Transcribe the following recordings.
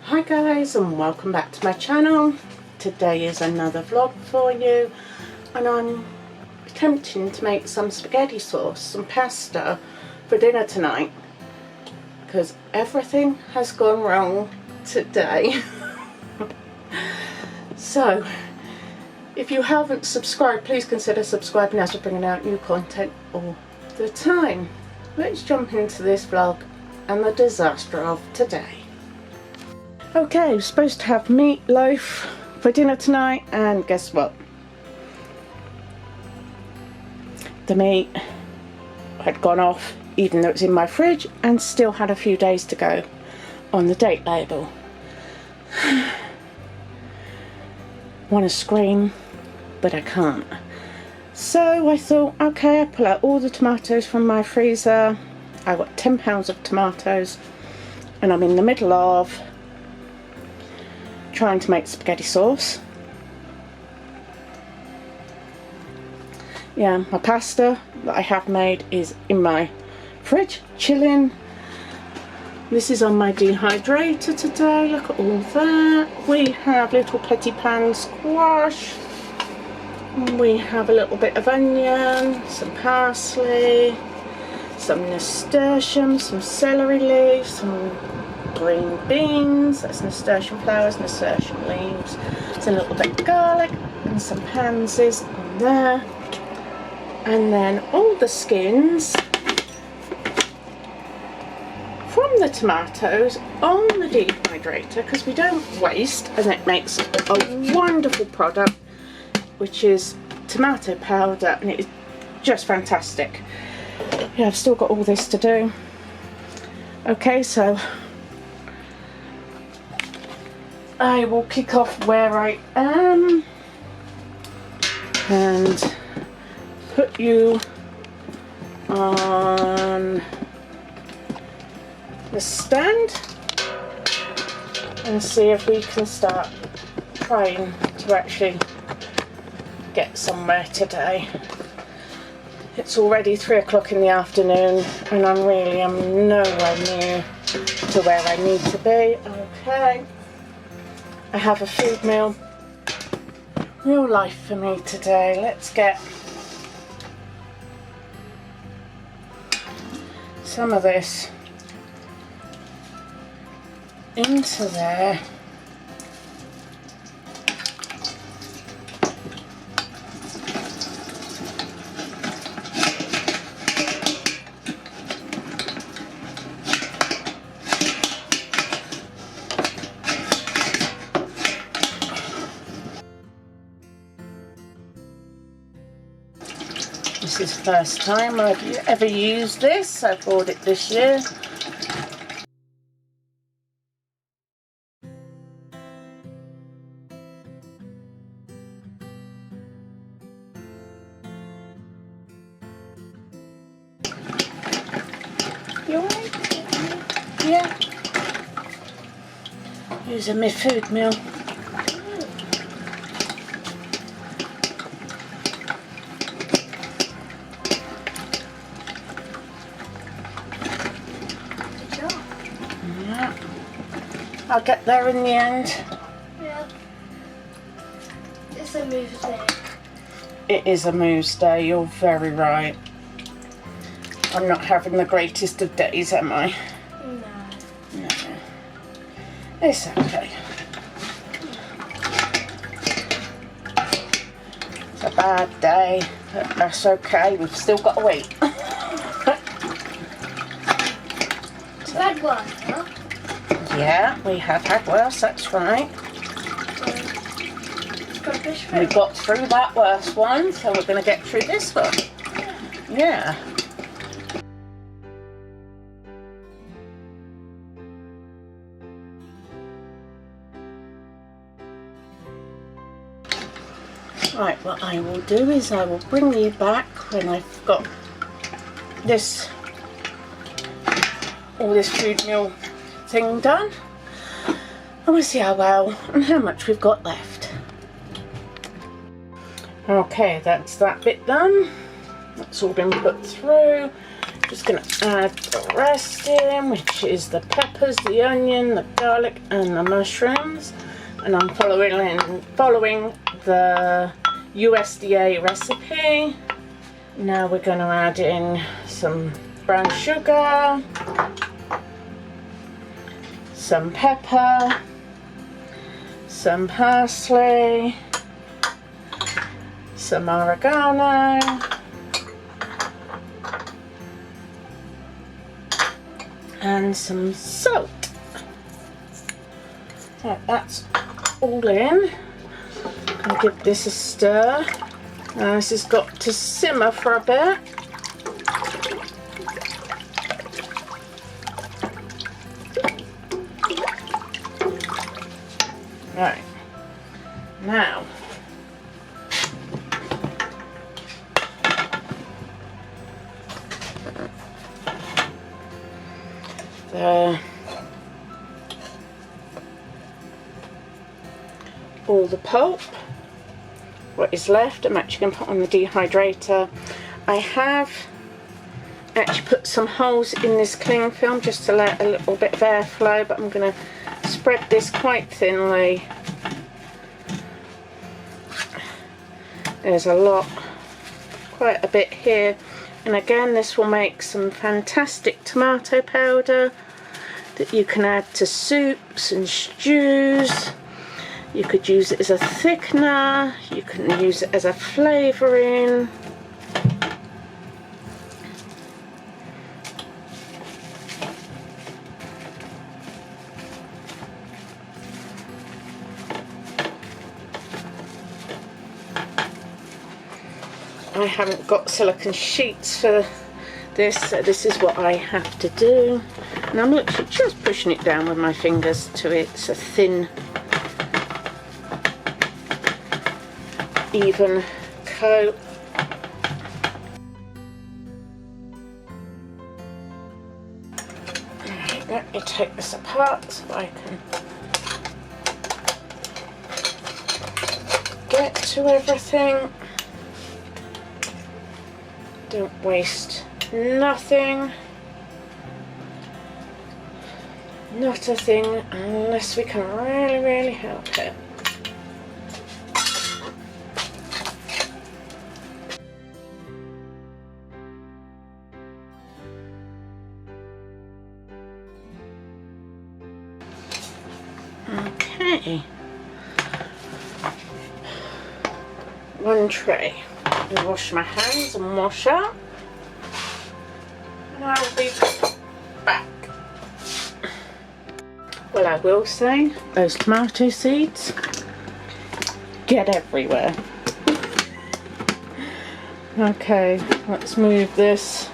Hi guys, and welcome back to my channel. Today is another vlog for you, and I'm attempting to make some spaghetti sauce, some pasta for dinner tonight, because everything has gone wrong today. So if you haven't subscribed, please consider subscribing as we're bringing out new content all the time. Let's jump into this vlog and the disaster of today. Okay, we're supposed to have meatloaf for dinner tonight, and guess what? The meat had gone off, even though it's in my fridge, and still had a few days to go on the date label. Want to scream, but I can't. So I thought, okay, I pull out all the tomatoes from my freezer. I got 10 pounds of tomatoes, and I'm in the middle of trying to make spaghetti sauce. Yeah, my pasta that I have made is in my fridge, chilling. This is on my dehydrator today. Look at all that. We have little petit pan squash. We have a little bit of onion, some parsley, some nasturtium, some celery leaves, some green beans, that's nasturtium flowers, nasturtium leaves, it's a little bit of garlic and some pansies on there, and then all the skins from the tomatoes on the dehydrator, because we don't waste, and it makes a wonderful product, which is tomato powder, and it is just fantastic. Yeah, I've still got all this to do. Okay, so I will kick off where I am and put you on the stand and see if we can start trying to actually get somewhere today. It's already 3 o'clock in the afternoon, and I'm nowhere near to where I need to be. Okay. I have a food meal, real life for me today. Let's get some of this into there. This is the first time I've ever used this. I bought it this year. You alright? Yeah. Using my food meal. I'll get there in the end. Yeah. It's a moose day. It is a moose day, you're very right. I'm not having the greatest of days, am I? No. No. It's okay. It's a bad day, but that's okay. We've still got to wait. Bad one, huh? Yeah, we have had worse, that's right. We got through that worst one, so we're going to get through this one. Yeah. Right, what I will do is I will bring you back when I've got this, all this food meal thing done, and we'll see how well and how much we've got left. Okay, that's that bit done. That's all been put through. Just going to add the rest in, which is the peppers, the onion, the garlic and the mushrooms. And I'm following the USDA recipe. Now we're going to add in some brown sugar, some pepper, some parsley, some oregano, and some salt. Right, that's all in. I'll give this a stir. Now this has got to simmer for a bit. Right, now all the pulp, what is left, I'm actually going to put on the dehydrator. I have actually put some holes in this cling film just to let a little bit of airflow, but I'm going to spread this quite thinly. There's a lot, quite a bit here, and again this will make some fantastic tomato powder that you can add to soups and stews. You could use it as a thickener, you can use it as a flavouring. I haven't got silicone sheets for this, so this is what I have to do. And I'm literally just pushing it down with my fingers to it's a thin, even coat. Right, let me take this apart so I can get to everything. Don't waste nothing. Not a thing unless we can really help it. Okay. One tray. I'll wash my hands and wash up. And I'll be back. Well, I will say, those tomato seeds get everywhere. Okay, let's move this.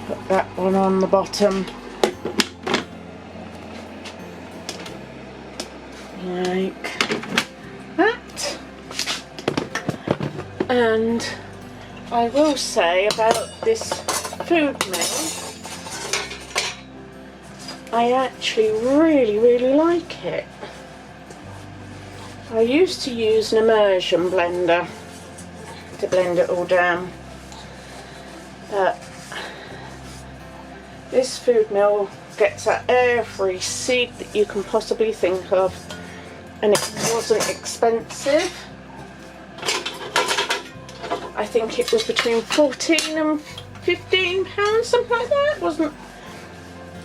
Put that one on the bottom. Like that. And I will say about this food mill, I actually really like it. I used to use an immersion blender to blend it all down, but this food mill gets at every seed that you can possibly think of, and it wasn't expensive. I think it was between £14 and £15, something like that. It wasn't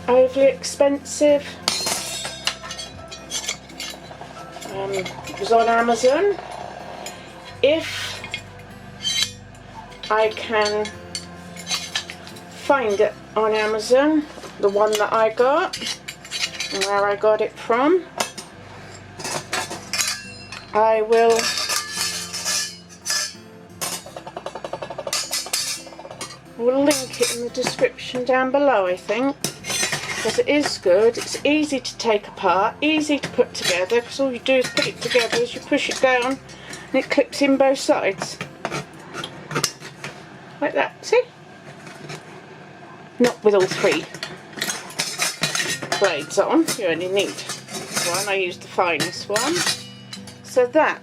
overly expensive. It was on Amazon. If I can find it on Amazon, the one that I got and where I got it from, I will link it in the description down below, I think, because it is good. It's easy to take apart, easy to put together, because all you do is put it together as you push it down and it clips in both sides like that. See? Not with all three blades on, you only need one. I used the finest one, so that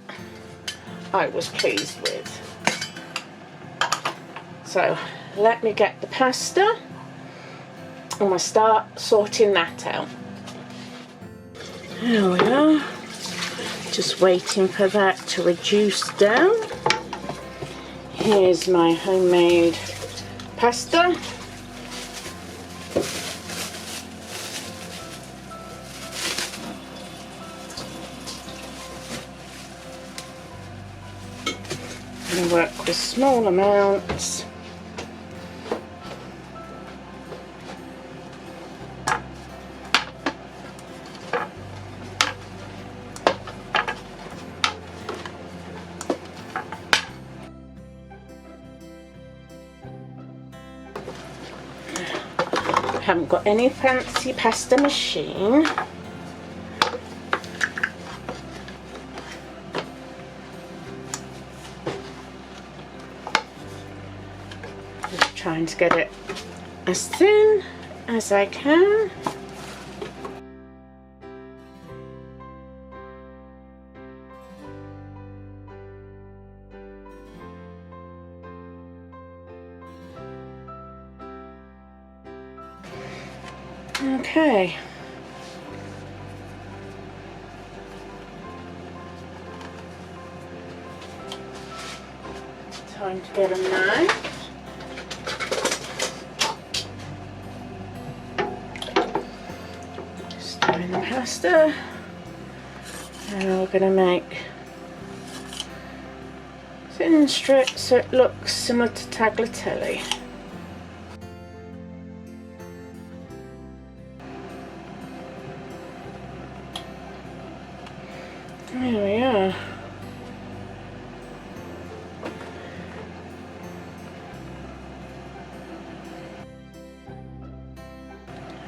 I was pleased with. So let me get the pasta and we'll start sorting that out. There we are. Just waiting for that to reduce down. Here's my homemade pasta. I'm going to work with small amounts. I haven't got any fancy pasta machine. Just trying to get it as thin as I can. Okay. Time to get a knife. Stir in the pasta. And we're going to make thin strips so it looks similar to tagliatelle. There we are.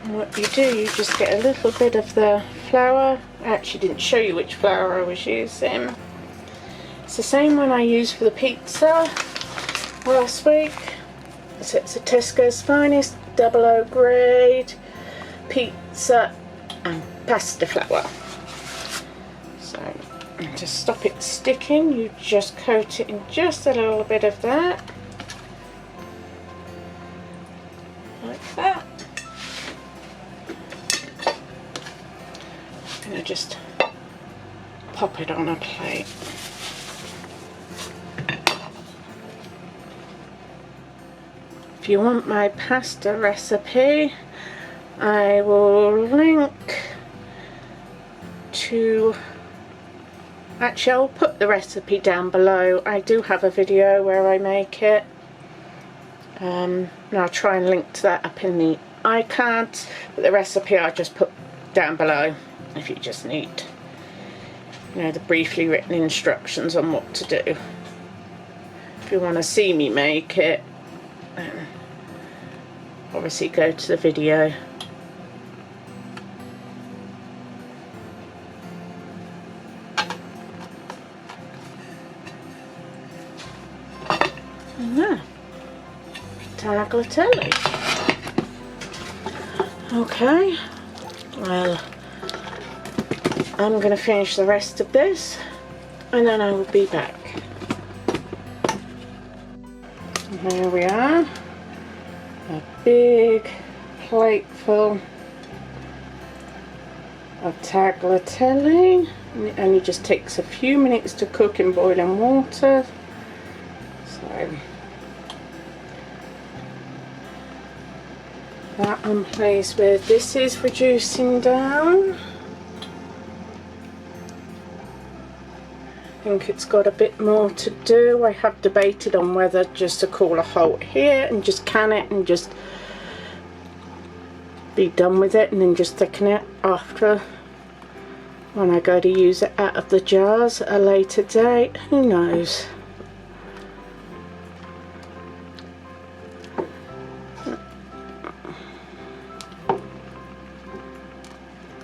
And what you do, you just get a little bit of the flour. I actually didn't show you which flour I was using. It's the same one I used for the pizza last week. So it's a Tesco's Finest 00 grade pizza and pasta flour. So to stop it sticking, you just coat it in just a little bit of that, like that. I'm going to just pop it on a plate. If you want my pasta recipe, I will link to, actually I'll put the recipe down below. I do have a video where I make it. And I'll try and link to that up in the iCards, but the recipe I'll just put down below if you just need, you know, the briefly written instructions on what to do. If you want to see me make it, then obviously go to the video. And there, tagliatelle. Okay, well, I'm going to finish the rest of this and then I will be back. And there we are, a big plate full of tagliatelle. And it only just takes a few minutes to cook in boiling water. So that I'm pleased with. This is reducing down. I think it's got a bit more to do. I have debated on whether just to call a halt here and just can it and just be done with it and then just thicken it after when I go to use it out of the jars at a later date. Who knows?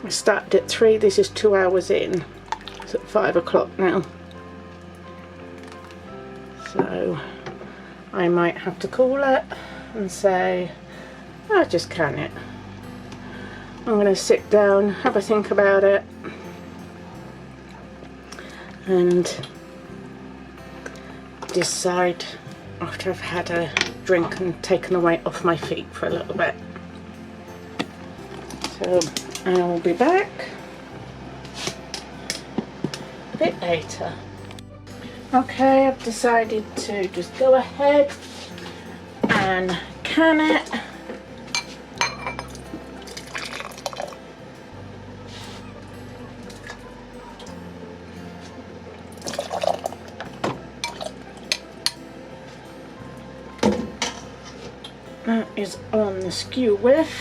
I started at 3, this is 2 hours in. It's at 5 o'clock now. So I might have to call it and say, I'll just can it. I'm going to sit down, have a think about it, and decide after I've had a drink and taken the weight off my feet for a little bit. So I will be back a bit later. Okay, I've decided to just go ahead and can it. That is on the skew width.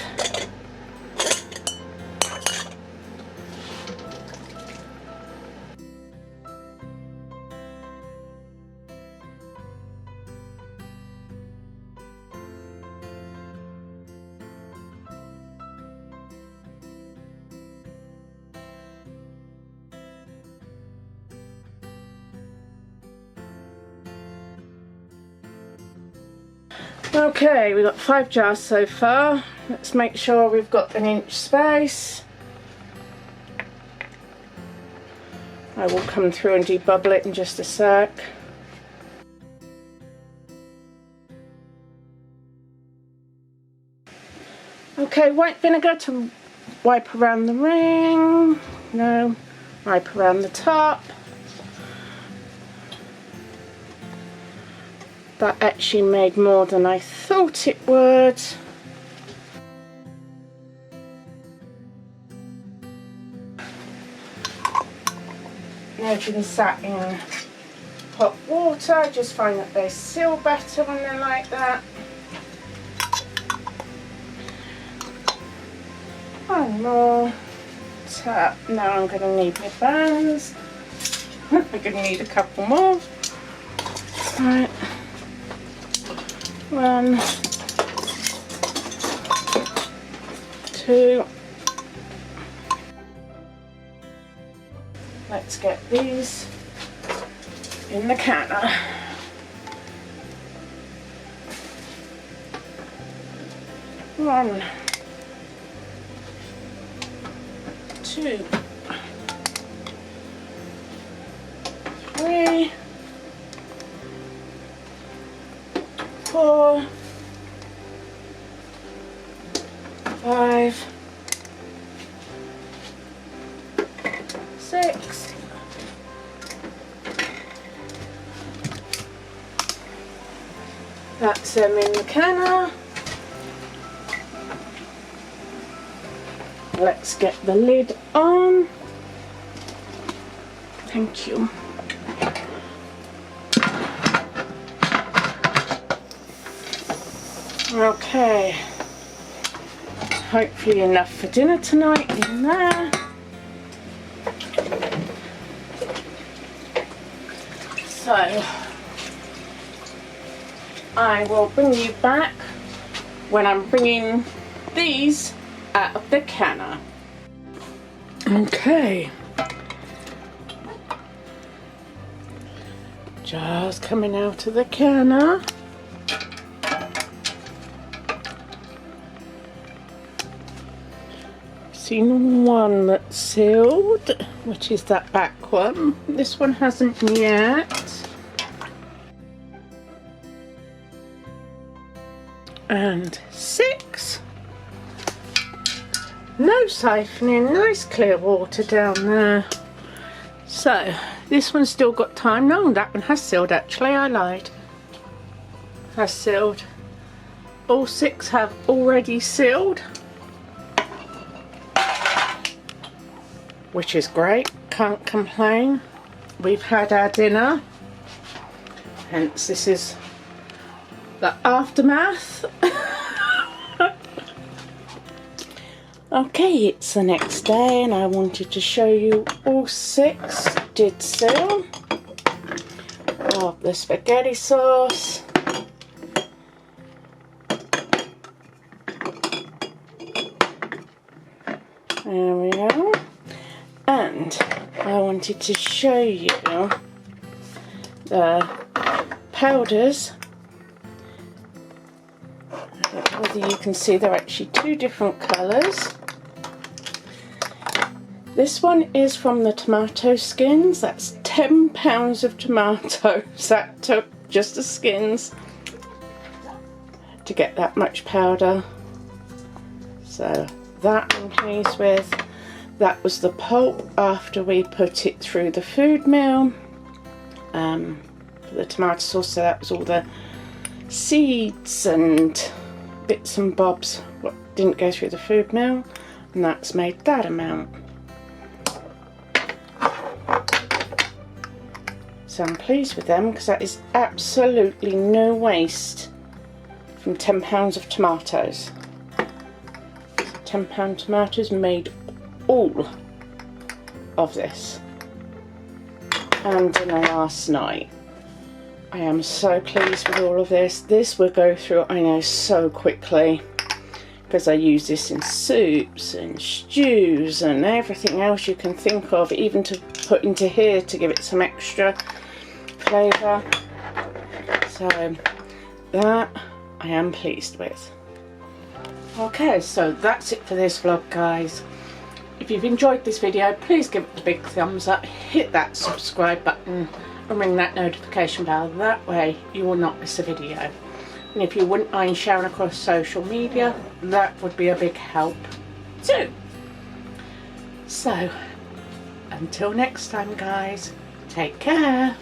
Okay, we've got 5 jars so far. Let's make sure we've got an inch space. I will come through and debubble it in just a sec. Okay, white vinegar to wipe around the ring. No, wipe around the top. That actually made more than I thought it would. Now they've been sat in hot water. I just find that they seal better when they're like that. One more tap. Now I'm going to need my bands. I'm going to need a couple more. Right. 1, 2. Let's get these in the canner. One, 2, 3, 4, 5, 6, 7. That's them in the canner. Let's get the lid on. Thank you. Okay, hopefully enough for dinner tonight in there. So I will bring you back when I'm bringing these out of the canner. Okay, jars coming out of the canner. Seen one that's sealed, which is that back one. This one hasn't yet. And 6. No siphoning, nice clear water down there. So this one's still got time. No, that one has sealed actually, I lied. Has sealed. All 6 have already sealed, which is great, can't complain. We've had our dinner, hence this is the aftermath. Okay, it's the next day and I wanted to show you all 6 did seal of the spaghetti sauce. There we go. And I wanted to show you the powders. Whether you can see, they're actually 2 different colours. This one is from the tomato skins. That's 10 pounds of tomatoes that took just the skins. to get that much powder. So that I'm pleased with. That was the pulp after we put it through the food mill for the tomato sauce. So that was all the seeds and bits and bobs what didn't go through the food mill, and that's made that amount. So I'm pleased with them because that is absolutely no waste from 10 pounds of tomatoes. 10 pound tomatoes made all of this. And dinner last night. I am so pleased with all of this. This will go through, I know, so quickly because I use this in soups and stews and everything else you can think of, even to put into here to give it some extra flavour. So that I am pleased with. Okay, so that's it for this vlog, guys. If you've enjoyed this video, please give it a big thumbs up, hit that subscribe button and ring that notification bell. That way you will not miss a video. And if you wouldn't mind sharing across social media, that would be a big help too. So until next time, guys, take care.